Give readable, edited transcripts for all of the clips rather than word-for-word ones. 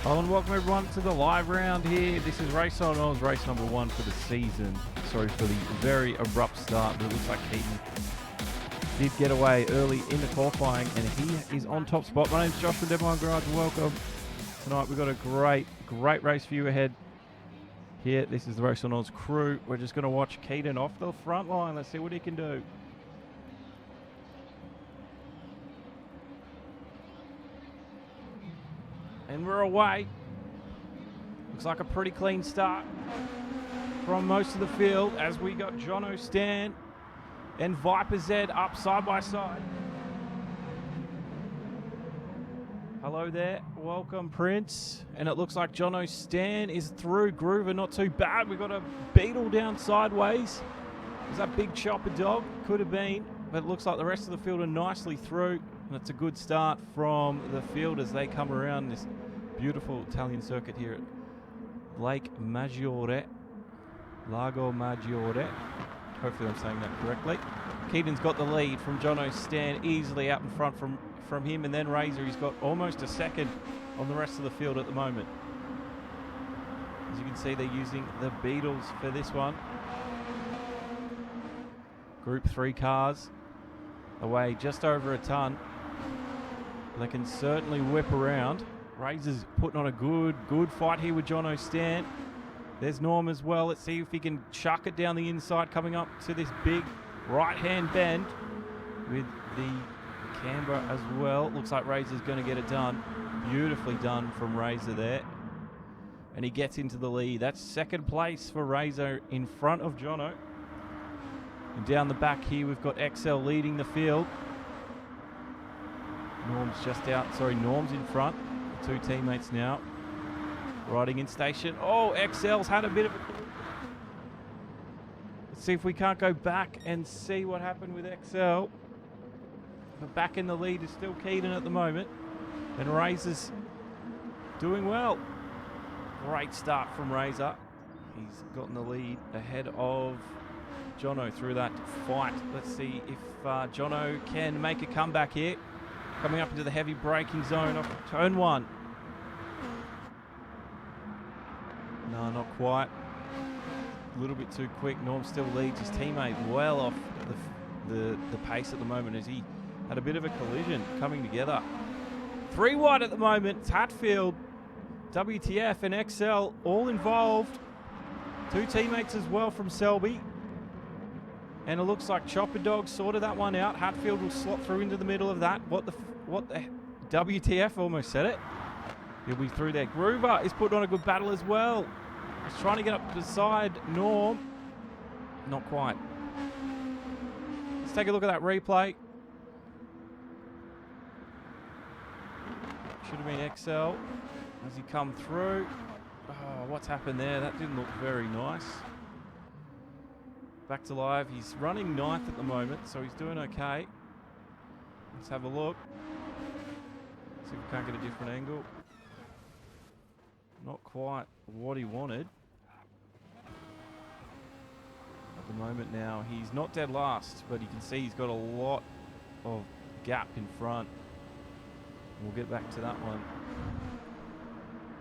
Hello and welcome everyone to the live round here. This is RaceOnOz, race number 1 for the season. Sorry for the very abrupt start, but it looks like Keaton did get away early in the qualifying and he is on top spot. My name's Josh from Deadline Garage. Welcome. Tonight we've got a great race for you ahead here. This is the RaceOnOz crew. We're just going to watch Keaton off the front line. Let's see what he can do. And we're away. Looks like a pretty clean start from most of the field as we got Jono Stan and Viper Z up side by side. Hello there. Welcome, Prince. And it looks like Jono Stan is through. Groover not too bad. We've got a Beetle down sideways. Was that big chopper dog? Could have been. But it looks like the rest of the field are nicely through. And it's a good start from the field as they come around this beautiful Italian circuit here at Lake Maggiore, Lago Maggiore. Hopefully I'm saying that correctly. Keaton's got the lead from Jono Stan, easily out in front from him, and then Razor, he's got almost a second on the rest of the field at the moment. As you can see, they're using the Beetles for this one. Group 3 cars away just over a ton. They can certainly whip around. Razor's putting on a good fight here with Jono Stan. There's Norm as well. Let's see if he can chuck it down the inside, coming up to this big right-hand bend with the camber as well. Looks like Razor's going to get it done. Beautifully done from Razor there. And he gets into the lead. That's second place for Razor in front of Jono. And down the back here, we've got XL leading the field. Norm's just out. Sorry, Norm's in front. The two teammates now riding in station. Oh, XL's had a bit of a... Let's see if we can't go back and see what happened with XL. But back in the lead is still Keaton at the moment. And Razor's doing well. Great start from Razor. He's gotten the lead ahead of Jono through that fight. Let's see if Jono can make a comeback here. Coming up into the heavy braking zone off turn 1. No, not quite. A little bit too quick. Norm still leads his teammate well off the pace at the moment as he had a bit of a collision coming together. 3 wide at the moment. It's Hatfield, WTF and XL all involved. 2 teammates as well from Selby. And it looks like Chopper Dog sorted that one out. Hatfield will slot through into the middle of that. What the WTF, almost said it. He'll be through there. Groover is putting on a good battle as well. He's trying to get up beside Norm. Not quite. Let's take a look at that replay. Should have been XL as he come through. Oh, what's happened there? That didn't look very nice. Back to live. He's running 9th at the moment, so he's doing okay. Let's have a look. See if we can't get a different angle. Not quite what he wanted. At the moment now, he's not dead last, but you can see he's got a lot of gap in front. We'll get back to that one.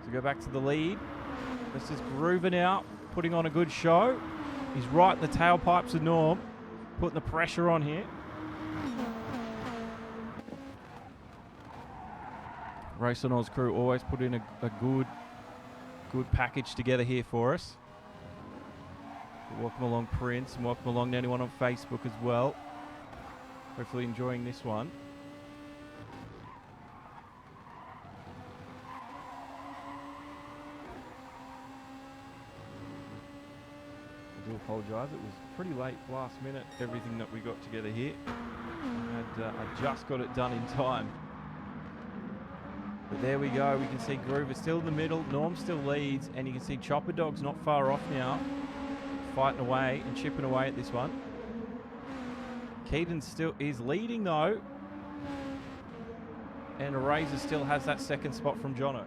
So go back to the lead. This is Groover now, putting on a good show. He's right in the tailpipes of Norm, putting the pressure on here. RaceOnOz crew always put in a good package together here for us. Welcome along, Prince, and welcome along to anyone on Facebook as well. Hopefully enjoying this one. I do apologise, it was pretty late last minute, everything that we got together here. I just got it done in time. But there we go, we can see Groover still in the middle, Norm still leads, and you can see Chopper Dog's not far off now, fighting away and chipping away at this one. Keaton still is leading though, and Razor still has that second spot from Jono.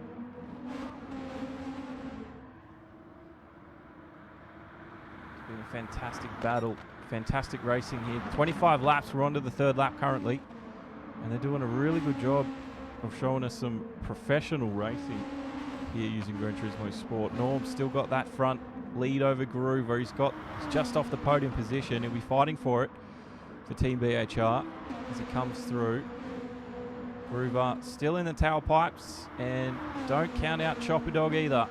It's been a fantastic battle, fantastic racing here. 25 laps, we're on to the 3rd lap currently, and they're doing a really good job of showing us some professional racing here using Gran Turismo Sport. Norm's still got that front lead over Groover. He's just off the podium position. He'll be fighting for it for Team BHR as he comes through. Groover still in the tailpipes, and don't count out Chopper Dog either.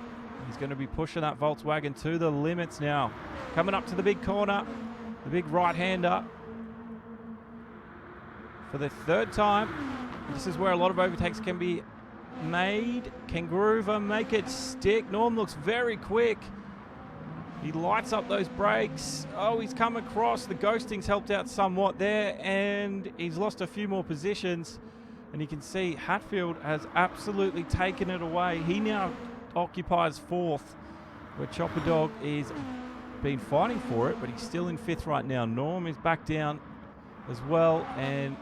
He's going to be pushing that Volkswagen to the limits now. Coming up to the big corner, the big right-hander. For the third time, this is where a lot of overtakes can be made. Can Groover make it stick? Norm looks very quick. He lights up those brakes. Oh, he's come across. The ghosting's helped out somewhat there, and he's lost a few more positions. And you can see Hatfield has absolutely taken it away. He now occupies fourth, where Chopper Dog is been fighting for it, but he's still in fifth right now. Norm is back down as well, and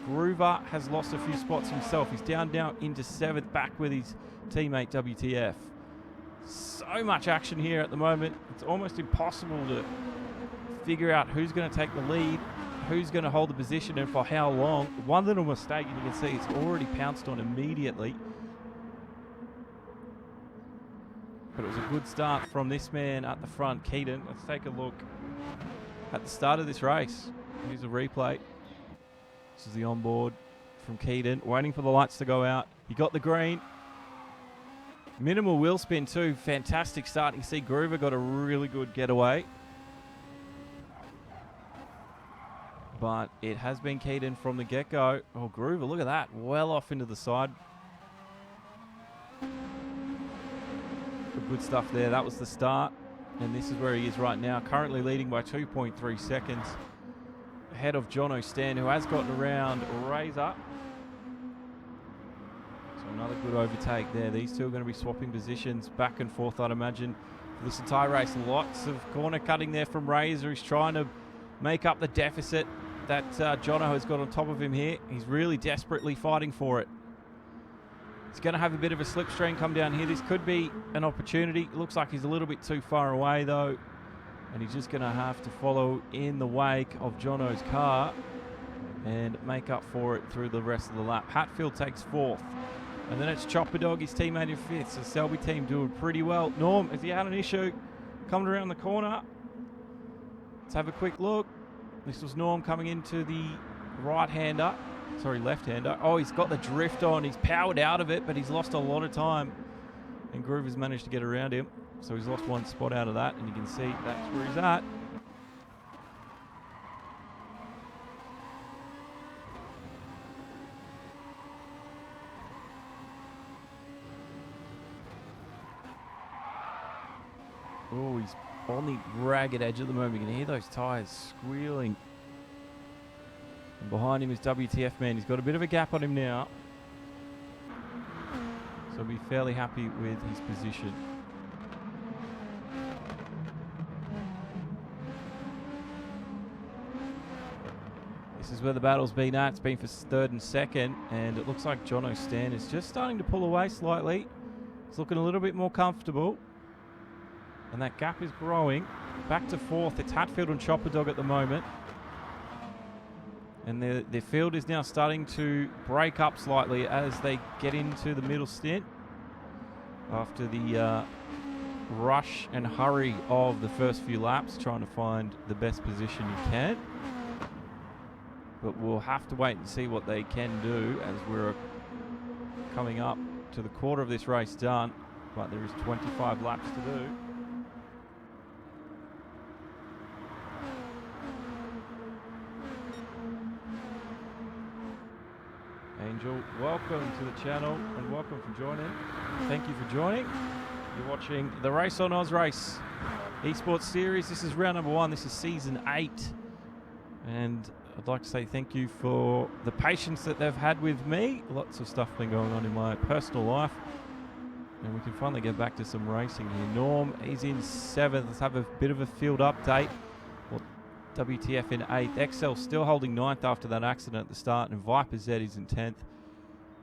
Groover has lost a few spots himself. He's down now into seventh, back with his teammate WTF. So much action here at the moment. It's almost impossible to figure out who's going to take the lead, who's going to hold the position, and for how long. One little mistake, and you can see it's already pounced on immediately. But it was a good start from this man at the front, Keaton. Let's take a look at the start of this race. Here's a replay. This is the onboard from Keaton, waiting for the lights to go out. He got the green. Minimal wheel spin too. Fantastic start. You see Groover got a really good getaway. But it has been Keaton from the get-go. Oh, Groover, look at that. Well off into the side. Good stuff there. That was the start. And this is where he is right now. Currently leading by 2.3 seconds. Ahead of Jono Stan, who has gotten around Razor. So another good overtake there. These two are going to be swapping positions back and forth, I'd imagine, for this entire race. Lots of corner cutting there from Razor. He's trying to make up the deficit that Jono has got on top of him here. He's really desperately fighting for it. He's going to have a bit of a slipstream come down here. This could be an opportunity. It looks like he's a little bit too far away, though. And he's just going to have to follow in the wake of Jono's car and make up for it through the rest of the lap. Hatfield takes fourth. And then it's Chopper Dog, his teammate, in fifth. So Selby team doing pretty well. Norm, has he had an issue coming around the corner? Let's have a quick look. This was Norm coming into the right-hander. Sorry, left-hander. Oh, he's got the drift on. He's powered out of it, but he's lost a lot of time. And Groover's managed to get around him. So he's lost one spot out of that, and you can see that's where he's at. Oh, he's on the ragged edge at the moment. You can hear those tyres squealing. And behind him is WTF man. He's got a bit of a gap on him now. So he'll be fairly happy with his position. This is where the battle's been at. It's been for third and second. And it looks like Jono Stan is just starting to pull away slightly. He's looking a little bit more comfortable. And that gap is growing. Back to fourth. It's Hatfield and Chopper Dog at the moment. And their field is now starting to break up slightly as they get into the middle stint after the rush and hurry of the first few laps, trying to find the best position you can. But we'll have to wait and see what they can do as we're coming up to the quarter of this race done. But there is 25 laps to do. Angel, welcome to the channel and welcome for joining. Thank you for joining. You're watching the RaceOnOz race eSport series. This is round number 1. This is season 8. And I'd like to say thank you for the patience that they've had with me. Lots of stuff been going on in my personal life. And we can finally get back to some racing here. Norm, he's in 7th. Let's have a bit of a field update. WTF in 8th. XL still holding 9th after that accident at the start. And Viper Z is in 10th.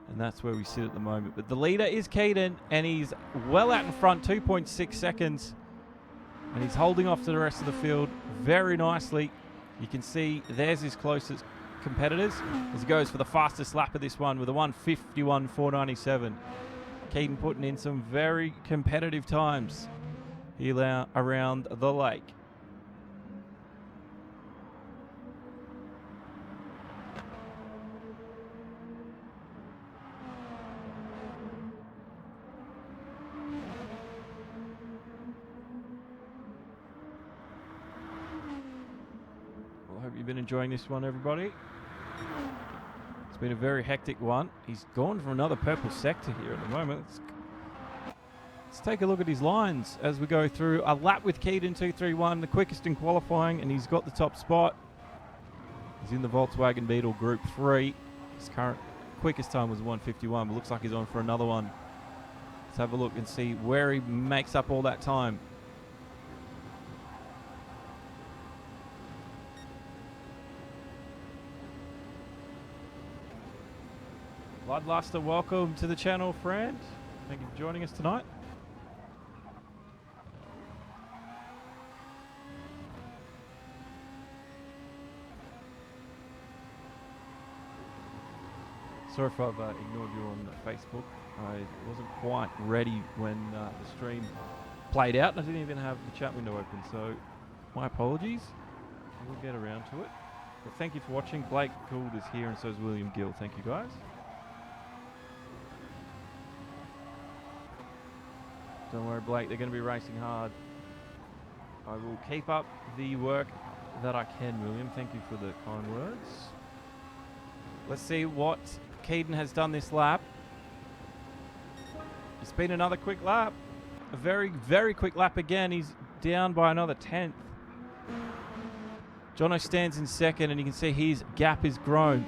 And that's where we sit at the moment. But the leader is Keaton. And he's well out in front. 2.6 seconds. And he's holding off to the rest of the field very nicely. You can see there's his closest competitors as he goes for the fastest lap of this one with a 1:51.497. Keaton putting in some very competitive times here around the lake. Well, I hope you've been enjoying this one, everybody. It's been a very hectic one. He's gone for another purple sector here at the moment. Let's take a look at his lines as we go through a lap with Keaton 231, the quickest in qualifying, and he's got the top spot. He's in the Volkswagen Beetle Group 3. His current quickest time was 1:51, but looks like he's on for another one. Let's have a look and see where he makes up all that time. Bloodluster, welcome to the channel, friend. Thank you for joining us tonight. Sorry if I've ignored you on Facebook. I wasn't quite ready when the stream played out, and I didn't even have the chat window open, so my apologies. We'll get around to it. But thank you for watching. Blake Gould is here, and so is William Gill. Thank you, guys. Don't worry, Blake, they're going to be racing hard. I will keep up the work that I can, William. Thank you for the kind words. Let's see what Keaton has done this lap. It's been another quick lap. A very, very quick lap again. He's down by another 10th. Jono stands in second, and you can see his gap is grown.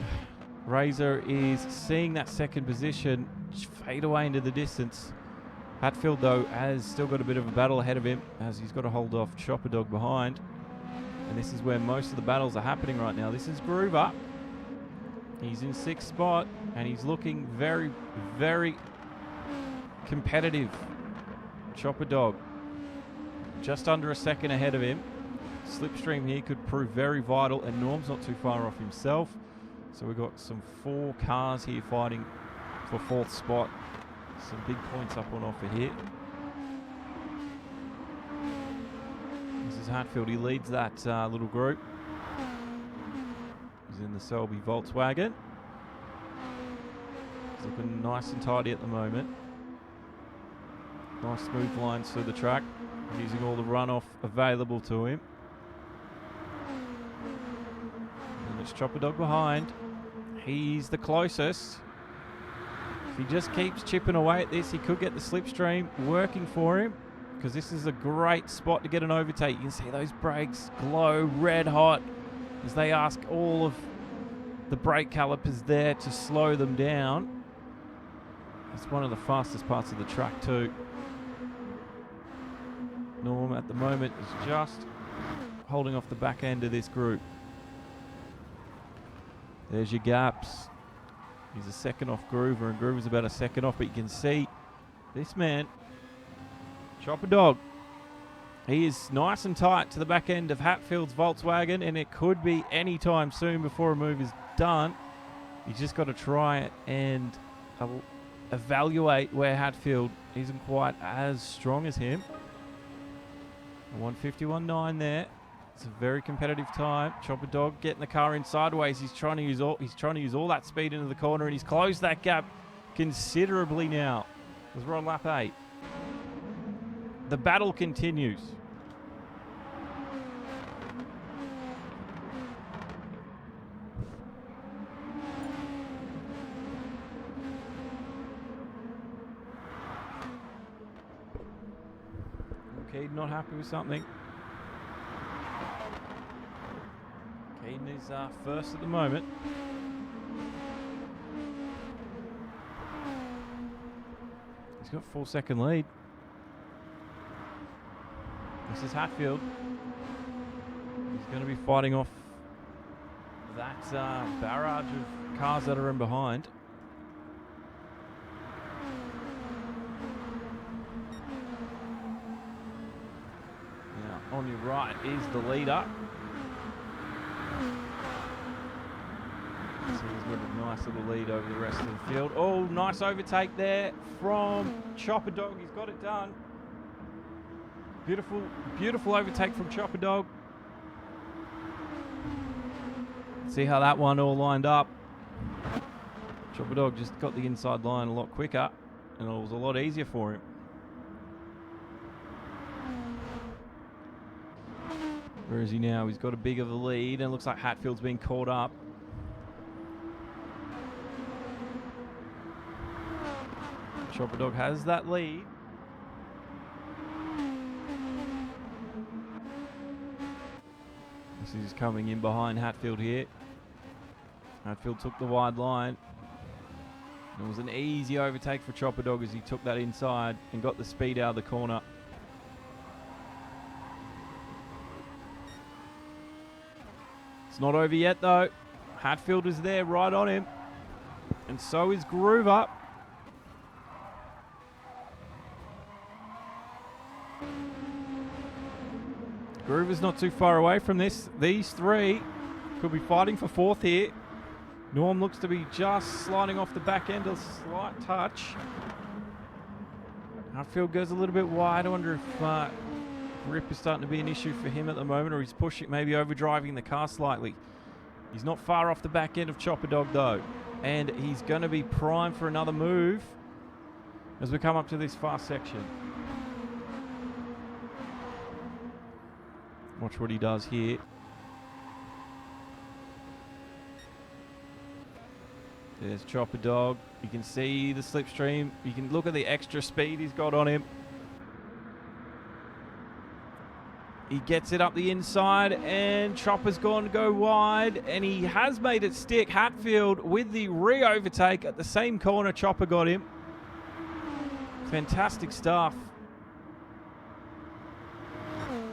Razor is seeing that second position fade away into the distance. Hatfield, though, has still got a bit of a battle ahead of him as he's got to hold off Chopper Dog behind. And this is where most of the battles are happening right now. This is Groover. He's in 6th spot, and he's looking very, very competitive. Chopper Dog just under a second ahead of him. Slipstream here could prove very vital, and Norm's not too far off himself. So we've got some 4 cars here fighting for 4th spot. Some big points up on offer here. This is Hatfield. He leads that little group. He's in the Selby Volkswagen. He's looking nice and tidy at the moment. Nice smooth lines through the track. Using all the runoff available to him. And there's Chopper Dog behind. He's the closest. If he just keeps chipping away at this, he could get the slipstream working for him, because this is a great spot to get an overtake. You can see those brakes glow red hot as they ask all of the brake calipers there to slow them down. It's one of the fastest parts of the track too. Norm at the moment is just holding off the back end of this group. There's your gaps. He's a second off Groover, and Groover's about a second off, but you can see this man, Chopper Dog, he is nice and tight to the back end of Hatfield's Volkswagen, and it could be any time soon before a move is done. He's just got to try it and evaluate where Hatfield isn't quite as strong as him. 1:51.9 there. It's a very competitive time. Chopper Dog getting the car in sideways. He's trying to use all that speed into the corner, and he's closed that gap considerably now, as we're on lap 8. The battle continues. Okay, not happy with something. Keaton is first at the moment. He's got 4-second lead. This is Hatfield. He's going to be fighting off that barrage of cars that are in behind. Now, on your right is the leader. So he's got a nice little lead over the rest of the field. Oh, nice overtake there from Chopper Dog. He's got it done. Beautiful, beautiful overtake from Chopper Dog. See how that one all lined up. Chopper Dog just got the inside line a lot quicker, and it was a lot easier for him. Where is he now? He's got a big of a lead, and it looks like Hatfield's been caught up. Chopper Dog has that lead. This is coming in behind Hatfield here. Hatfield took the wide line. It was an easy overtake for Chopper Dog as he took that inside and got the speed out of the corner. It's not over yet though. Hatfield is there right on him. And so is Groover. Groover's not too far away from this. These three could be fighting for fourth here. Norm looks to be just sliding off the back end, a slight touch. Hatfield goes a little bit wide. I wonder if grip is starting to be an issue for him at the moment, or he's pushing, maybe overdriving the car slightly. He's not far off the back end of Chopper Dog though, and he's going to be primed for another move as we come up to this fast section. Watch what he does here. There's Chopper Dog. You can see the slipstream. You can look at the extra speed he's got on him. He gets it up the inside, and Chopper's gone to go wide, and he has made it stick. Hatfield with the re-overtake at the same corner Chopper got him. Fantastic stuff.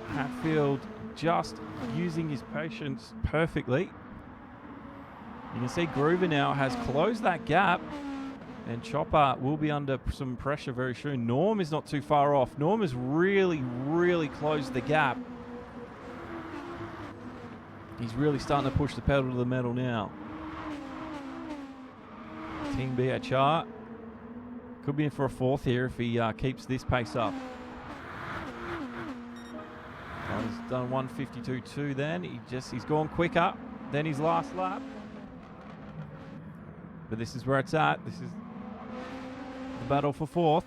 Hatfield just using his patience perfectly. You can see Groover now has closed that gap, and Chopper will be under some pressure very soon. Norm is not too far off. Norm has really, really closed the gap. He's really starting to push the pedal to the metal now. Team BHR could be in for a fourth here if he keeps this pace up. He's done 152.2 then. He's gone quicker than his last lap. But this is where it's at. This is the battle for fourth.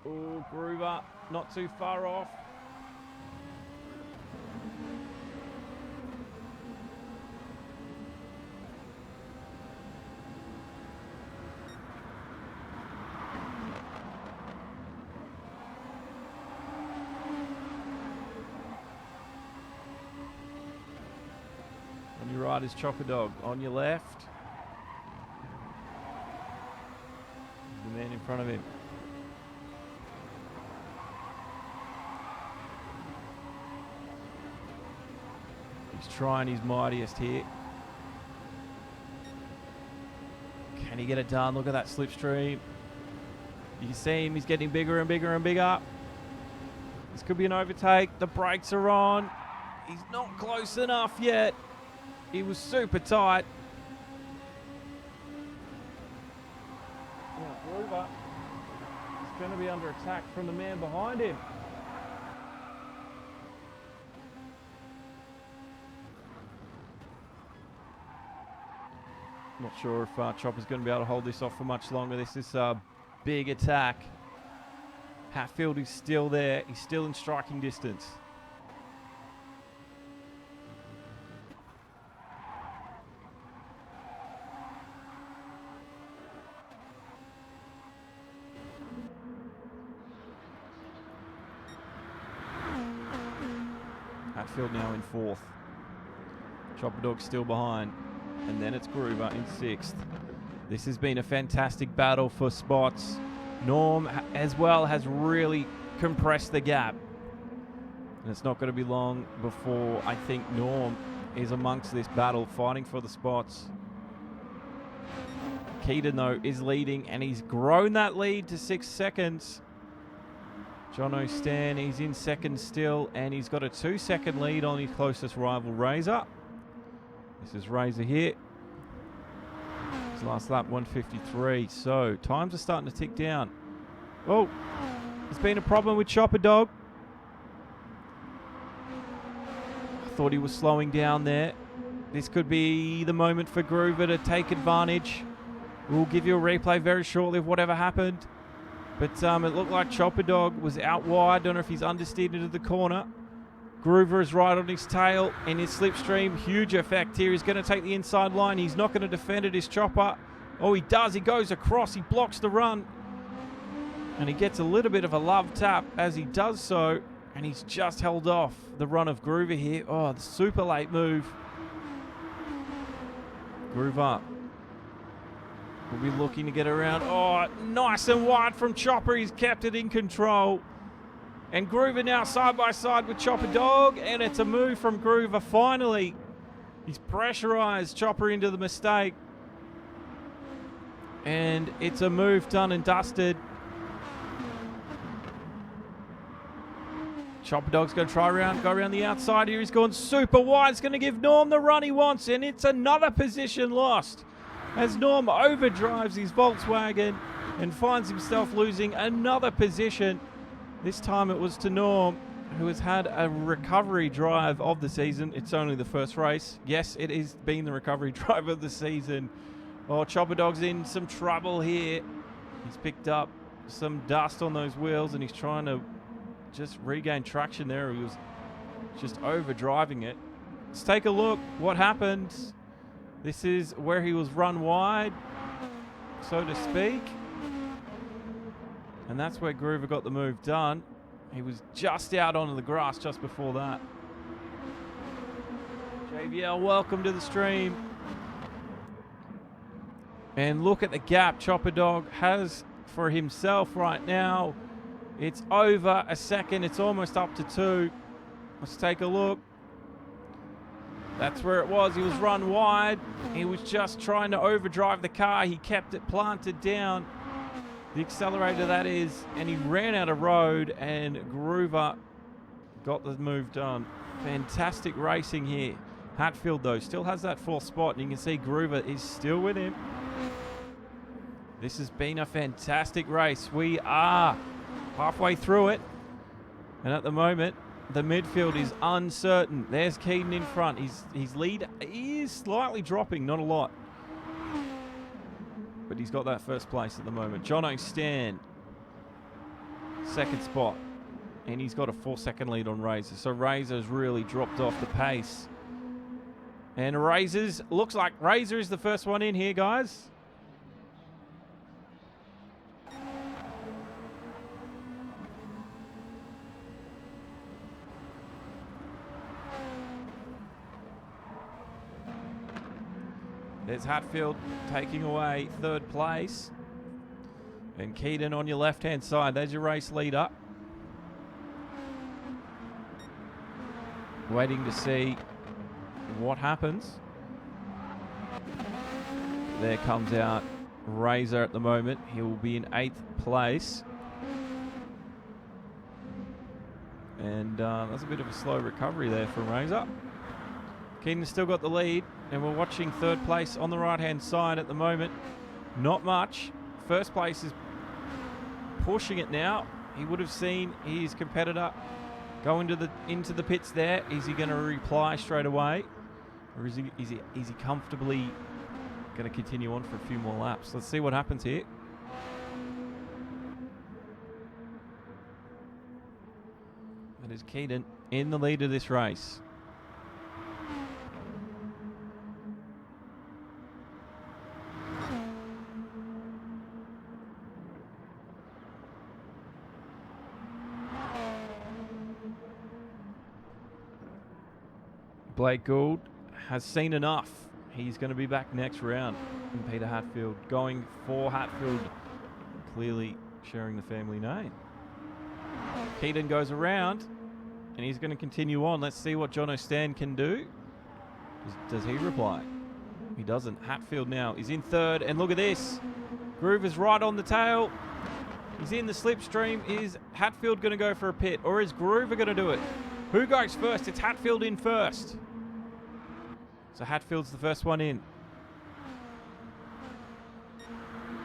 Oh, Groover not too far off. On your right is Chopper Dog. On your left, the man in front of him. He's trying his mightiest here. Can he get it done? Look at that slipstream. You can see him. He's getting bigger and bigger and bigger. This could be an overtake. The brakes are on. He's not close enough yet. He was super tight. Now Groover is going to be under attack from the man behind him. Not sure if Chopper's going to be able to hold this off for much longer. This is a big attack. Hatfield is still there. He's still in striking distance. Hatfield now in fourth. Chopper Dog still behind. And then it's Groover in sixth. This has been a fantastic battle for spots. Norm as well has really compressed the gap. And it's not going to be long before I think Norm is amongst this battle, fighting for the spots. Keaton, though, is leading, and he's grown that lead to 6 seconds. Jono Stan, he's in second still, and he's got a 2-second lead on his closest rival, Razor. This is Razor here. His last lap, 1:53. So times are starting to tick down. Oh, there's been a problem with Chopper Dog. I thought he was slowing down there. This could be the moment for Groover to take advantage. We'll give you a replay very shortly of whatever happened. But it looked like Chopper Dog was out wide. Don't know if he's understeered into the corner. Groover is right on his tail in his slipstream. Huge effect here. He's going to take the inside line. He's not going to defend it, his Chopper. Oh, he does. He goes across. He blocks the run. And he gets a little bit of a love tap as he does so. And he's just held off the run of Groover here. Oh, the super late move. Groover will be looking to get around. Oh, nice and wide from Chopper. He's kept it in control. And Groover now side by side with Chopper Dog. And it's a move from Groover finally. He's pressurized Chopper into the mistake. And it's a move done and dusted. Chopper Dog's going to try go around the outside here. He's gone super wide. It's going to give Norm the run he wants. And it's another position lost as Norm overdrives his Volkswagen and finds himself losing another position. This time it was to Norm, who has had a recovery drive of the season. It's only the first race. Yes, it has been the recovery drive of the season. Oh, Chopper Dog's in some trouble here. He's picked up some dust on those wheels and he's trying to just regain traction there. He was just overdriving it. Let's take a look what happened. This is where he was run wide, so to speak. And that's where Groover got the move done. He was just out onto the grass just before that. JVL, welcome to the stream. And look at the gap Chopper Dog has for himself right now. It's over a second. It's almost up to 2. Let's take a look. That's where it was. He was run wide. He was just trying to overdrive the car. He kept it planted down. The accelerator, that is. And he ran out of road, and Groover got the move done. Fantastic racing here. Hatfield, though, still has that 4th spot, and you can see Groover is still with him. This has been a fantastic race. We are halfway through it. And at the moment, the midfield is uncertain. There's Keaton in front. His lead is slightly dropping, not a lot. But he's got that first place at the moment. Jono Stan, 2nd spot. And he's got a 4-second lead on Razor. So Razor's really dropped off the pace. And looks like Razor is the first one in here, guys. There's Hatfield taking away 3rd place. And Keaton on your left-hand side. There's your race leader. Waiting to see what happens. There comes out Razor at the moment. He will be in 8th place. And that's a bit of a slow recovery there from Razor. Keaton's still got the lead, and we're watching 3rd place on the right-hand side at the moment. Not much. 1st place is pushing it now. He would have seen his competitor go into the pits there. Is he going to reply straight away, or is he comfortably going to continue on for a few more laps? Let's see what happens here. That is Keaton in the lead of this race. Blake Gould has seen enough. He's going to be back next round. And Peter Hatfield going for Hatfield, clearly sharing the family name. Keaton goes around, and he's going to continue on. Let's see what Jono Stan can do. Does he reply? He doesn't. Hatfield now is in 3rd, and look at this. Groover's right on the tail. He's in the slipstream. Is Hatfield going to go for a pit, or is Groover going to do it? Who goes first? It's Hatfield in first. So Hatfield's the first one in.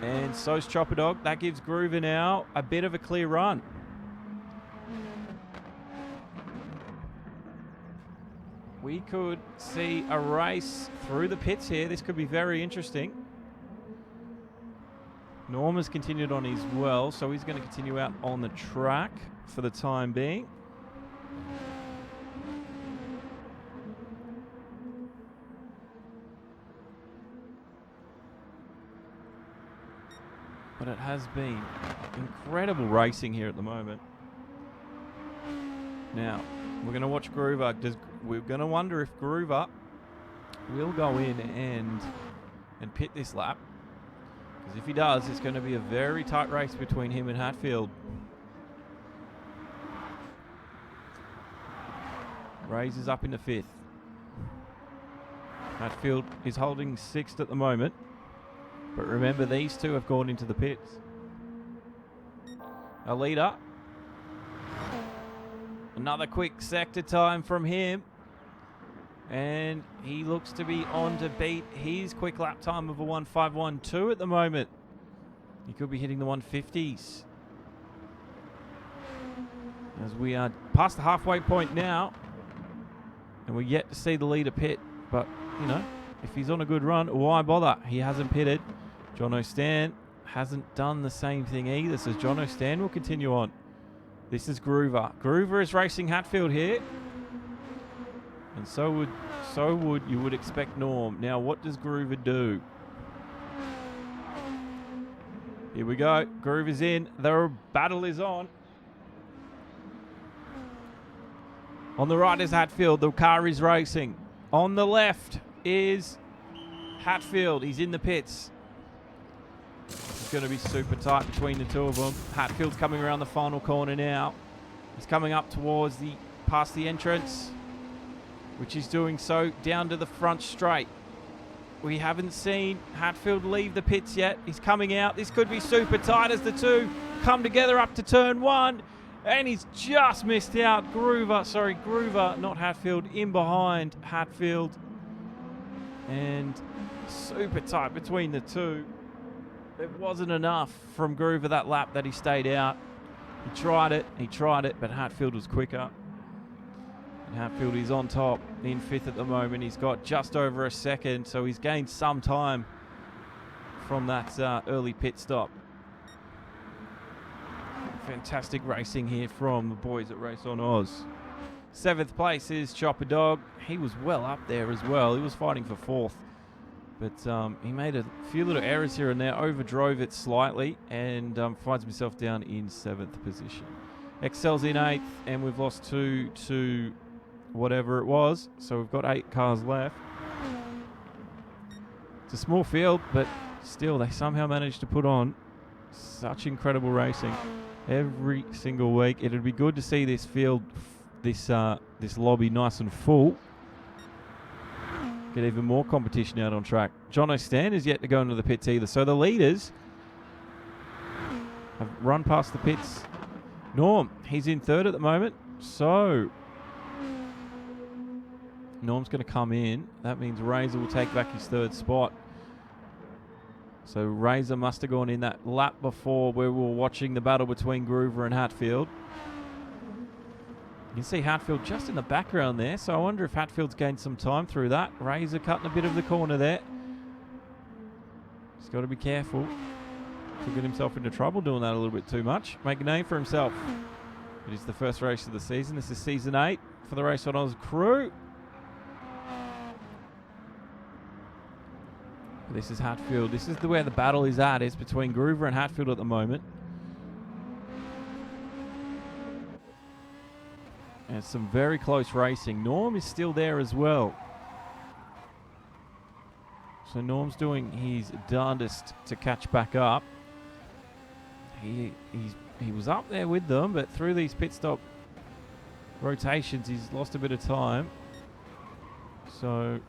And so's Chopper Dog. That gives Groover now a bit of a clear run. We could see a race through the pits here. This could be very interesting. Norm has continued on as well, so he's going to continue out on the track for the time being. But it has been incredible racing here at the moment. Now, we're going to watch Groover. We're going to wonder if Groover will go in and pit this lap. Because if he does, it's going to be a very tight race between him and Hatfield. Rays is up in the 5th. Hatfield is holding 6th at the moment. But remember, these two have gone into the pits. A leader. Another quick sector time from him. And he looks to be on to beat his quick lap time of a 1:5.12 at the moment. He could be hitting the 150s. As we are past the halfway point now. And we're yet to see the leader pit. But, you know, if he's on a good run, why bother? He hasn't pitted. John O'Stan hasn't done the same thing either. So John O'Stan will continue on. This is Groover. Groover is racing Hatfield here. And so would you would expect Norm. Now, what does Groover do? Here we go. Groover's in. The battle is on. On the right is Hatfield. The car is racing. On the left is Hatfield. He's in the pits. It's going to be super tight between the two of them. Hatfield's coming around the final corner now. He's coming up towards past the entrance, which is doing so down to the front straight. We haven't seen Hatfield leave the pits yet. He's coming out. This could be super tight as the two come together up to turn 1. And he's just missed out. Groover, not Hatfield, in behind Hatfield. And super tight between the two. It wasn't enough from Groover that lap that he stayed out. He tried it, but Hatfield was quicker. And Hatfield is on top in 5th at the moment. He's got just over a second, so he's gained some time from that early pit stop. Fantastic racing here from the boys at RaceOnOz. 7th place is Chopper Dog. He was well up there as well. He was fighting for 4th. But he made a few little errors here and there, overdrove it slightly, and finds himself down in 7th position. Excel's in 8th, and we've lost 2 to whatever it was. So we've got 8 cars left. It's a small field, but still they somehow managed to put on such incredible racing every single week. It'd be good to see this field, this lobby nice and full. Get even more competition out on track. John O'Stan is yet to go into the pits either. So the leaders have run past the pits. Norm, he's in 3rd at the moment. So Norm's going to come in. That means Razor will take back his 3rd spot. So Razor must have gone in that lap before where we were watching the battle between Groover and Hatfield. You can see Hatfield just in the background there, so I wonder if Hatfield's gained some time through that. Razor cutting a bit of the corner there. He's got to be careful. Could get himself into trouble doing that a little bit too much. Make a name for himself. It is the first race of the season. This is season 8 for the RaceOnOz crew. This is Hatfield. This is where the battle is at. It's between Groover and Hatfield at the moment. And some very close racing. Norm is still there as well. So Norm's doing his darndest to catch back up. He was up there with them, but through these pit stop rotations, he's lost a bit of time. So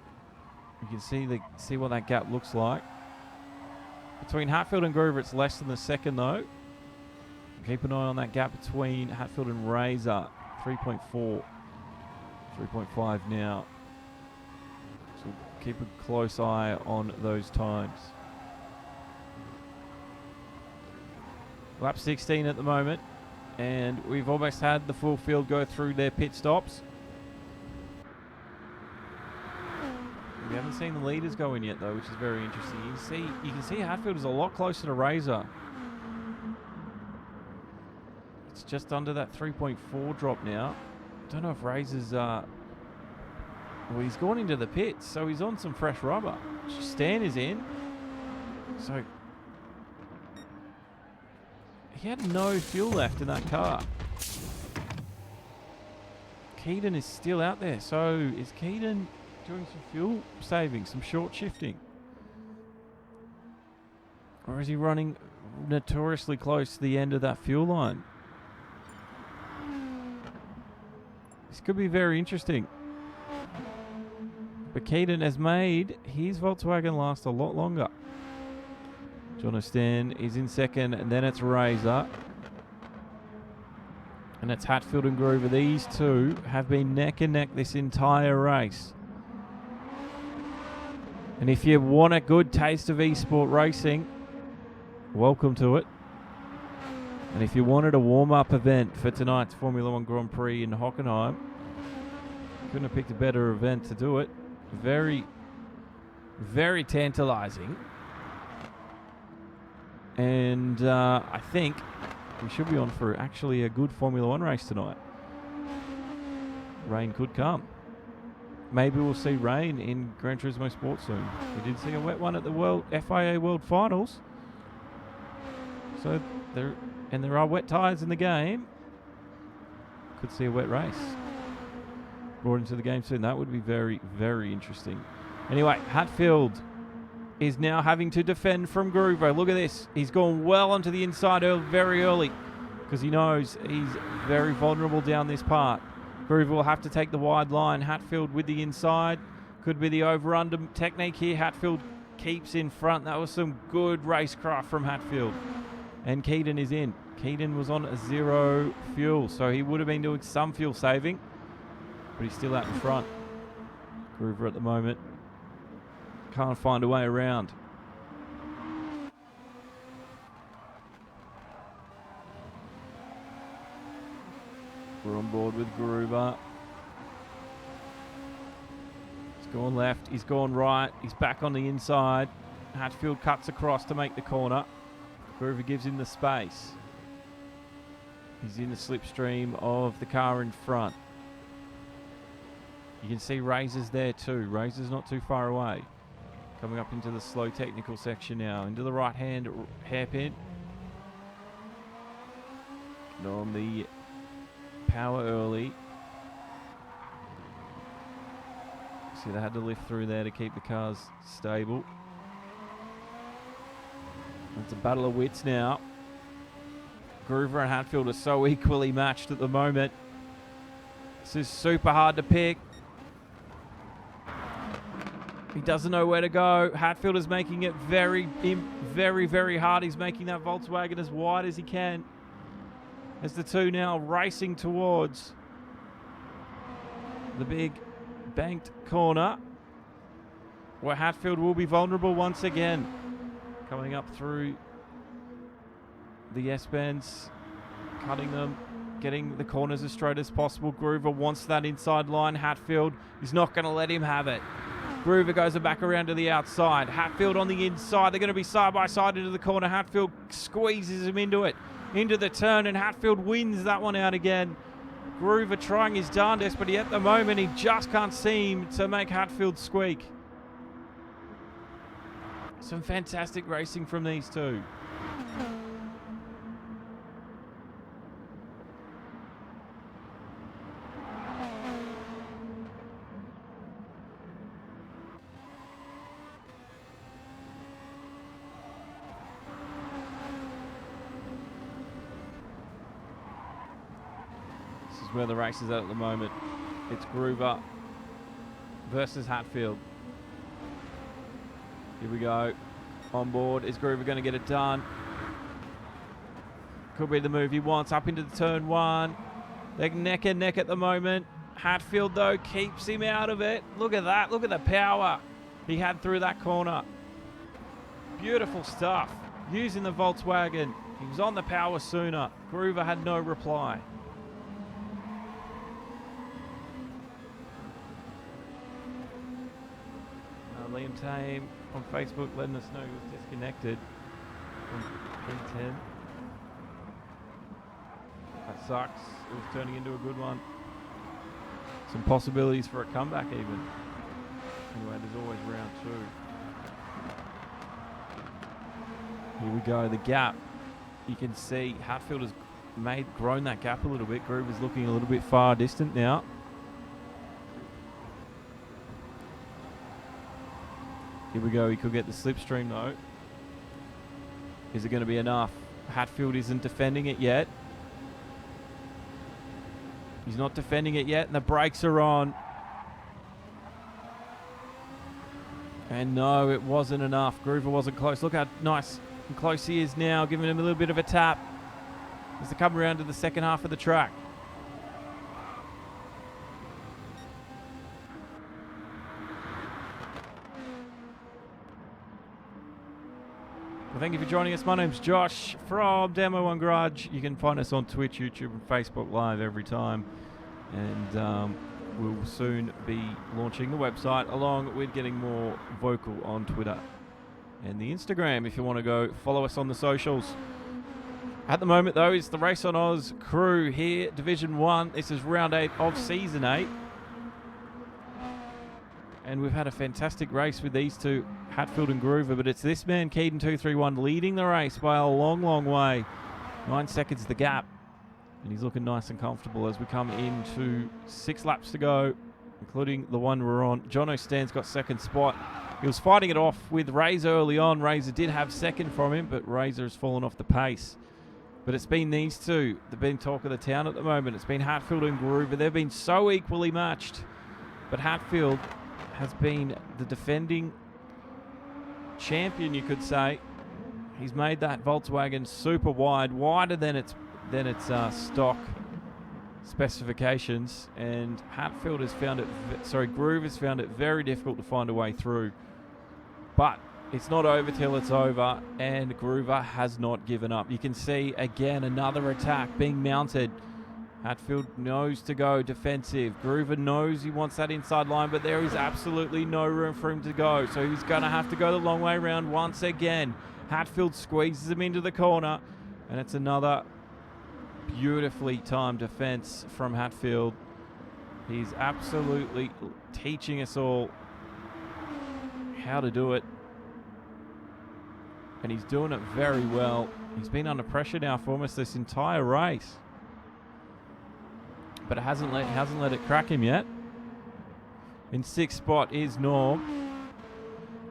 you can see what that gap looks like. Between Hatfield and Groover, it's less than a second though. Keep an eye on that gap between Hatfield and Razor. 3.4, 3.5 now. So keep a close eye on those times. Lap 16 at the moment, and we've almost had the full field go through their pit stops. We haven't seen the leaders go in yet, though, which is very interesting. You can see Hatfield is a lot closer to Razor. It's just under that 3.4 drop now. Don't know if Razor's... well, he's gone into the pits, so he's on some fresh rubber. Stan is in. So... he had no fuel left in that car. Keaton is still out there. So is Keaton doing some fuel saving, some short shifting? Or is he running notoriously close to the end of that fuel line? This could be very interesting. But Keaton has made his Volkswagen last a lot longer. John O'Stan is in second, and then it's Razor. And it's Hatfield and Groover. These two have been neck and neck this entire race. And if you want a good taste of eSport racing, welcome to it. And if you wanted a warm-up event for tonight's Formula One Grand Prix in Hockenheim, couldn't have picked a better event to do it. Very, very tantalising. And I think we should be on for actually a good Formula One race tonight. Rain could come. Maybe we'll see rain in Gran Turismo Sport soon. We did see a wet one at the FIA World Finals. So there are wet tyres in the game. Could see a wet race brought into the game soon. That would be very, very interesting. Anyway, Hatfield is now having to defend from Groover. Look at this. He's gone well onto the inside very early because he knows he's very vulnerable down this part. Groover will have to take the wide line. Hatfield with the inside. Could be the over-under technique here. Hatfield keeps in front. That was some good racecraft from Hatfield. And Keaton is in. Keaton was on 0 fuel, so he would have been doing some fuel saving, but he's still out in front. Groover at the moment can't find a way around. We're on board with Groover. He's gone left, he's gone right, he's back on the inside. Hatfield cuts across to make the corner. Groover gives him the space. He's in the slipstream of the car in front. You can see Razor's there too. Razor's not too far away. Coming up into the slow technical section now. Into the right-hand hairpin. And on the power early. See, they had to lift through there to keep the cars stable. It's a battle of wits now. Groover and Hatfield are so equally matched at the moment. This is super hard to pick. He doesn't know where to go. Hatfield is making it very, very hard. He's making that Volkswagen as wide as he can. As the two now racing towards the big banked corner, where Hatfield will be vulnerable once again. Coming up through the S-bends, cutting them, getting the corners as straight as possible. Groover wants that inside line. Hatfield is not going to let him have it. Groover goes back around to the outside. Hatfield on the inside. They're going to be side by side into the corner. Hatfield squeezes him into it, into the turn, and Hatfield wins that one out again. Groover trying his darndest, but at the moment he just can't seem to make Hatfield squeak. Some fantastic racing from these two. This is where the race is at the moment. It's Groover versus Hatfield. Here we go. On board. Is Groover going to get it done? Could be the move he wants. Up into the turn one. They're neck and neck at the moment. Hatfield, though, keeps him out of it. Look at that. Look at the power he had through that corner. Beautiful stuff. Using the Volkswagen. He was on the power sooner. Groover had no reply. Liam Tame on Facebook letting us know he was disconnected from P10. That sucks. It was turning into a good one. Some possibilities for a comeback even. Anyway, there's always round 2. Here we go, the gap. You can see Hatfield has grown that gap a little bit. Groover's looking a little bit far distant now. Here we go, he could get the slipstream though. Is it going to be enough? Hatfield isn't defending it yet. He's not defending it yet, and the brakes are on. And no, it wasn't enough. Groover wasn't close. Look how nice and close he is now, giving him a little bit of a tap as they come around to the second half of the track. Well, thank you for joining us. My name's Josh from Demo One Garage. You can find us on Twitch, YouTube, and Facebook Live every time. And we'll soon be launching the website along with getting more vocal on Twitter and the Instagram if you want to go follow us on the socials. At the moment, though, it's the RaceOnOz crew here, Division 1. This is round 8 of Season 8. And we've had a fantastic race with these two, Hatfield and Groover, but it's this man, Keaton 231, leading the race by a long, long way. 9 seconds the gap. And he's looking nice and comfortable as we come into 6 laps to go, including the one we're on. Jono Stan's got second spot. He was fighting it off with Razor early on. Razor did have second from him, but Razor has fallen off the pace. But it's been these two. They've been talk of the town at the moment. It's been Hatfield and Groover. They've been so equally matched. But Hatfield has been the defending champion, you could say. He's made that Volkswagen super wide, wider than its stock specifications, and Hatfield has found it, Groove has found it very difficult to find a way through. But it's not over till it's over, and Groover has not given up. You can see again another attack being mounted. Hatfield knows to go defensive. Groover knows he wants that inside line, but there is absolutely no room for him to go. So he's going to have to go the long way around once again. Hatfield squeezes him into the corner, and it's another beautifully timed defense from Hatfield. He's absolutely teaching us all how to do it. And he's doing it very well. He's been under pressure now for almost this entire race. But it hasn't let it crack him yet. In 6th spot is Norm.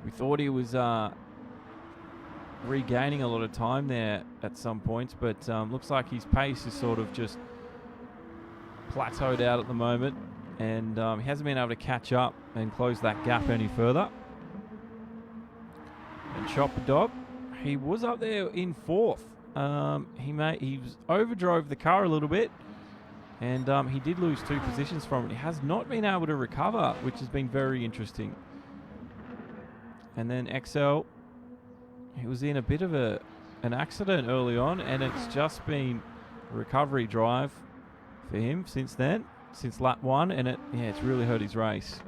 We thought he was regaining a lot of time there at some points, but looks like his pace is sort of just plateaued out at the moment, and he hasn't been able to catch up and close that gap any further. And Chopper Dog, he was up there in 4th. He overdrove the car a little bit, and he did lose 2 positions from it. He has not been able to recover, which has been very interesting. And then XL, he was in a bit of an accident early on, and it's just been a recovery drive for him since then, since lap 1, and it's really hurt his race.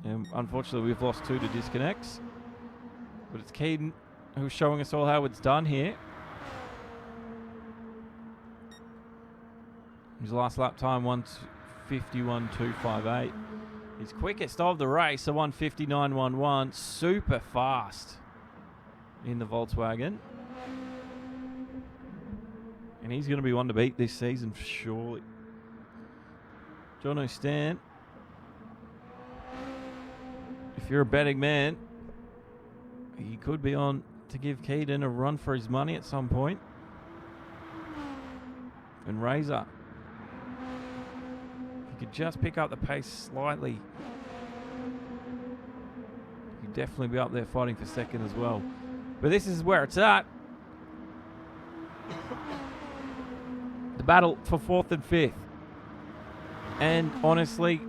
And unfortunately, we've lost 2 to disconnects, but it's Keaton who's showing us all how it's done here. His last lap time, 1:51.258. His quickest of the race, a 1:59.11. Super fast in the Volkswagen. And he's going to be one to beat this season, surely. Jono Stan, if you're a betting man, he could be on to give Keaton a run for his money at some point. And Razor, if he could just pick up the pace slightly, he could definitely be up there fighting for second as well. But this is where it's at. battle for 4th and 5th. And honestly,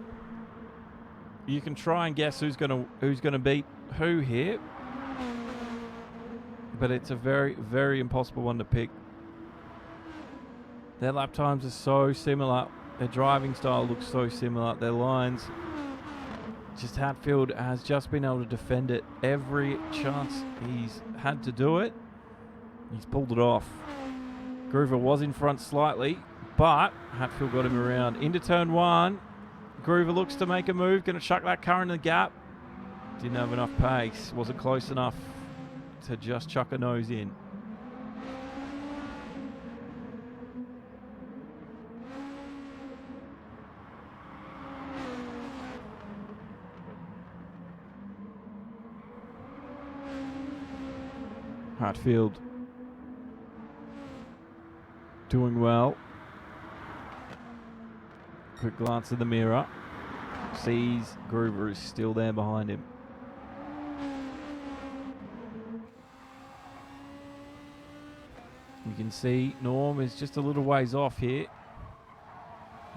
you can try and guess who's gonna beat who here, but it's a very, very impossible one to pick. Their lap times are so similar. Their driving style looks so similar. Their lines, just Hatfield has just been able to defend it every chance he's had to do it. He's pulled it off. Groover was in front slightly, but Hatfield got him around. Into turn 1, Groover looks to make a move, going to chuck that car in the gap. Didn't have enough pace, wasn't close enough to just chuck a nose in. Hatfield doing well. Quick glance in the mirror. Sees Groover is still there behind him. You can see Norm is just a little ways off here.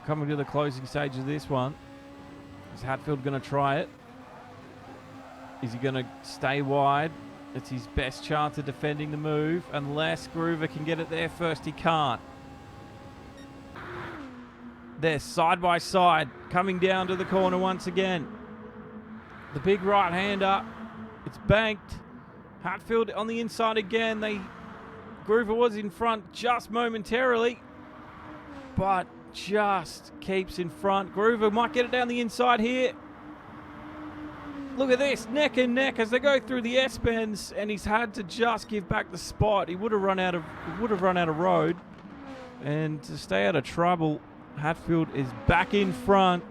Coming to the closing stage of this one. Is Hatfield going to try it? Is he going to stay wide? It's his best chance of defending the move. Unless Groover can get it there first, he can't. They're side by side, coming down to the corner once again. The big right-hander, it's banked. Hatfield on the inside again. Groover was in front just momentarily, but just keeps in front. Groover might get it down the inside here. Look at this, neck and neck as they go through the S-bends, and he's had to just give back the spot. He would have run out of road, and to stay out of trouble, Hatfield is back in front.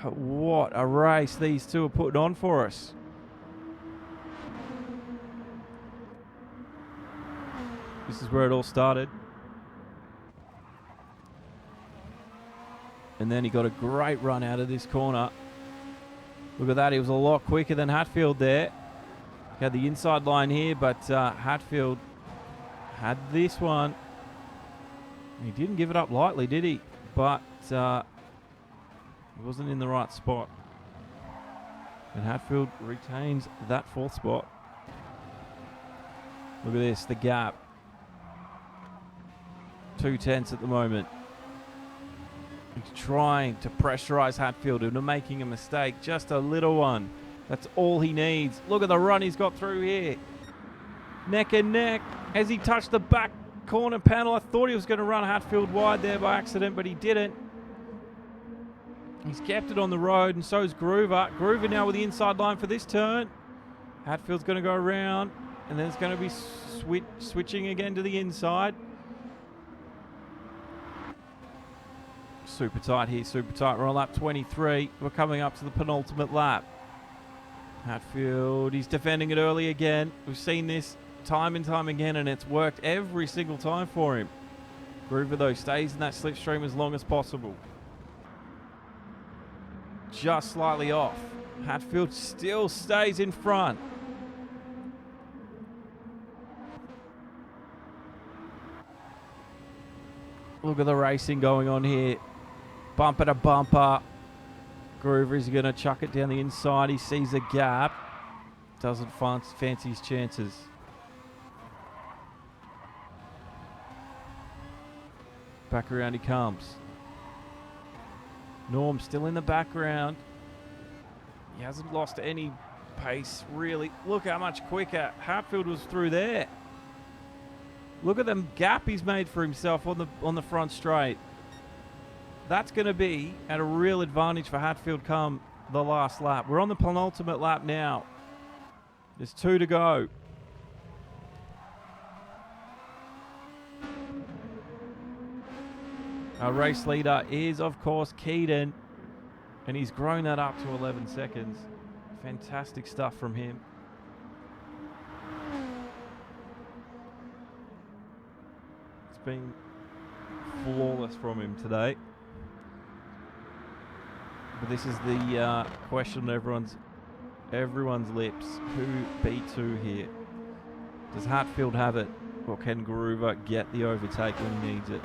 But what a race these two are putting on for us. This is where it all started. And then he got a great run out of this corner. Look at that, he was a lot quicker than Hatfield there. He had the inside line here, but Hatfield had this one. He didn't give it up lightly, did he? But he wasn't in the right spot. And Hatfield retains that 4th spot. Look at this, the gap. 2/10 at the moment. He's trying to pressurize Hatfield into making a mistake. Just a little one. That's all he needs. Look at the run he's got through here. Neck and neck as he touched the back corner panel. I thought he was going to run Hatfield wide there by accident, but he didn't. He's kept it on the road, and so is Groover. Groover now with the inside line for this turn. Hatfield's going to go around, and then it's going to be switching again to the inside. Super tight here, super tight. We're on lap 23. We're coming up to the penultimate lap. Hatfield, he's defending it early again. We've seen this time and time again, and it's worked every single time for him. Groover, though, stays in that slipstream as long as possible. Just slightly off. Hatfield still stays in front. Look at the racing going on here. Bumper to bumper. Groover is going to chuck it down the inside. He sees a gap. Doesn't fancy his chances. Back around he comes. Norm still in the background. He hasn't lost any pace, really. Look how much quicker Hatfield was through there. Look at the gap he's made for himself on the front straight. That's going to be at a real advantage for Hatfield come the last lap. We're on the penultimate lap now. There's 2 to go. Our race leader is, of course, Keaton, and he's grown that up to 11 seconds. Fantastic stuff from him. It's been flawless from him today. But this is the question on everyone's lips. Who beats who here? Does Hatfield have it, or can Groover get the overtake when he needs it?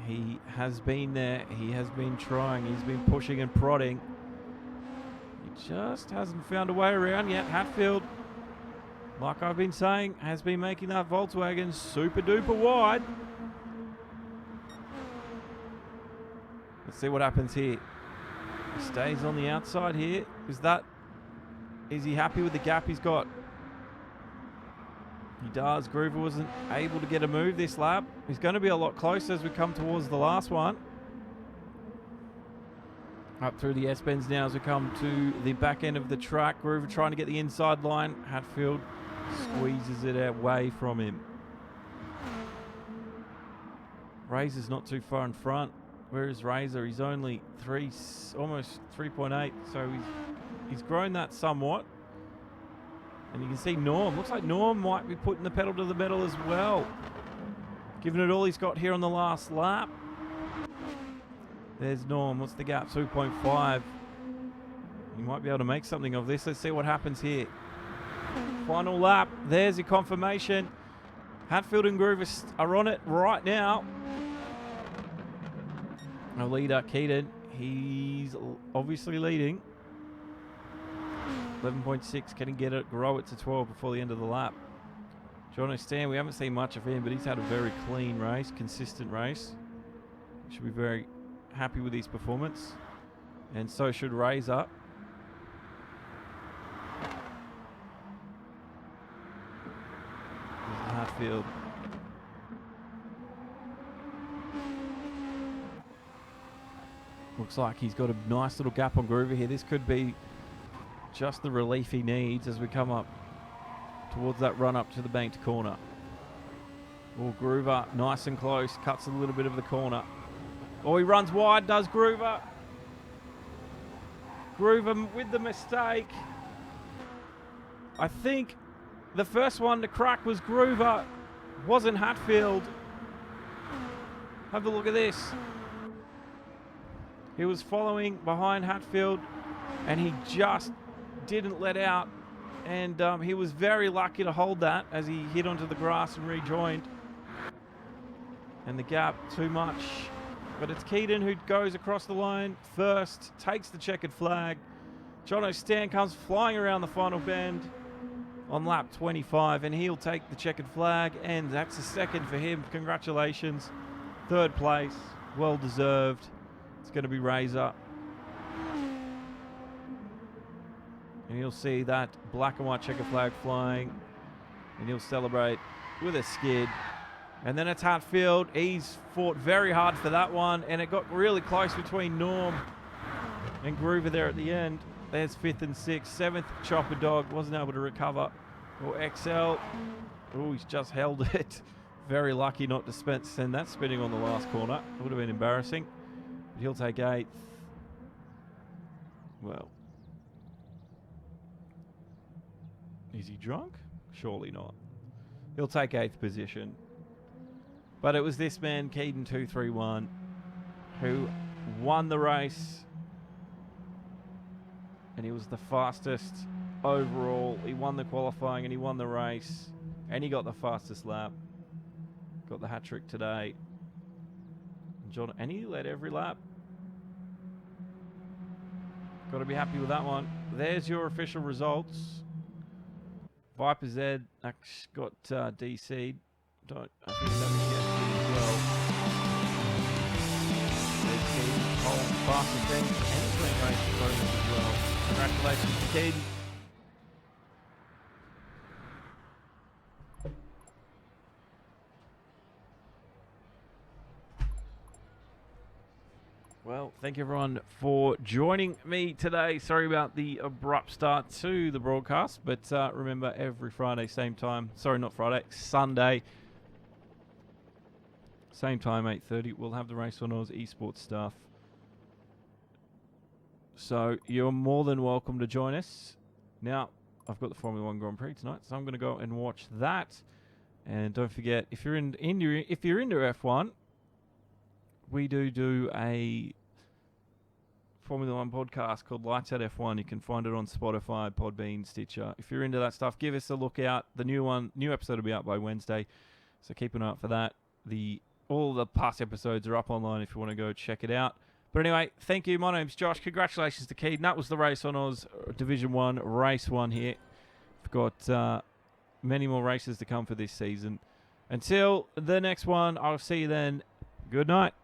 He has been there. He has been trying. He's been pushing and prodding. He just hasn't found a way around yet. Hatfield, like I've been saying, has been making that Volkswagen super duper wide. Let's see what happens here. He stays on the outside here. Is he happy with the gap he's got? He does. Groover wasn't able to get a move this lap. He's going to be a lot closer as we come towards the last one. Up through the S-bends now as we come to the back end of the track. Groover trying to get the inside line. Hatfield squeezes it away from him. Razor's not too far in front. Where is Razor? He's only almost 3.8, so he's grown that somewhat. And you can see Norm. Looks like Norm might be putting the pedal to the metal as well. Giving it all he's got here on the last lap. There's Norm. What's the gap? 2.5. He might be able to make something of this. Let's see what happens here. Final lap. There's your confirmation. Hatfield and Groover are on it right now. Our leader, Keaton, he's obviously leading. 11.6, can he grow it to 12 before the end of the lap? John O'Stan, we haven't seen much of him, but he's had a very clean race, consistent race. Should be very happy with his performance. And so should Razor. There's Hatfield. Looks like he's got a nice little gap on Groover here. This could be just the relief he needs as we come up towards that run up to the banked corner. Oh, Groover, nice and close, cuts a little bit of the corner. Oh, he runs wide, does Groover. Groover with the mistake. I think the first one to crack was Groover, wasn't Hatfield. Have a look at this. He was following behind Hatfield, and he just didn't let out. And he was very lucky to hold that as he hit onto the grass and rejoined. And the gap, too much. But it's Keaton who goes across the line first, takes the checkered flag. John O'Stan comes flying around the final bend on lap 25, and he'll take the checkered flag, and that's a second for him. Congratulations. Third place, well deserved. It's going to be Razor. And you'll see that black and white checker flag flying. And he'll celebrate with a skid. And then it's Hatfield. He's fought very hard for that one. And it got really close between Norm and Groover there at the end. There's 5th and 6th. 7th, Chopper Dog. Wasn't able to recover. Or XL. Oh, he's just held it. Very lucky not to send that spinning on the last corner. It would have been embarrassing. But he'll take 8th. Well. Is he drunk? Surely not. He'll take 8th position. But it was this man, Keaton 231, who won the race. And he was the fastest overall. He won the qualifying and he won the race. And he got the fastest lap. Got the hat trick today. And he led every lap. Got to be happy with that one. There's your official results. Viper Z got DC'd. I think WCS as well. There's Keaton, pole, fastest end, and clean race bonus as well. Congratulations to Keaton. Well, thank you everyone for joining me today. Sorry about the abrupt start to the broadcast, but remember every Friday, same time. Sorry, not Friday, Sunday. Same time, 8:30. We'll have the RaceOnOz eSport stuff. So you're more than welcome to join us. Now, I've got the Formula 1 Grand Prix tonight, so I'm going to go and watch that. And don't forget, if you're into F1, we do a Formula 1 podcast called Lights Out F1. You can find it on Spotify, Podbean, Stitcher. If you're into that stuff, give us a look out. The new episode will be out by Wednesday, so keep an eye out for that. The all the past episodes are up online if you want to go check it out. But anyway, thank you. My name's Josh. Congratulations to Keaton. That was the Race on Oz Division 1, Race 1 here. We've got many more races to come for this season. Until the next one, I'll see you then. Good night.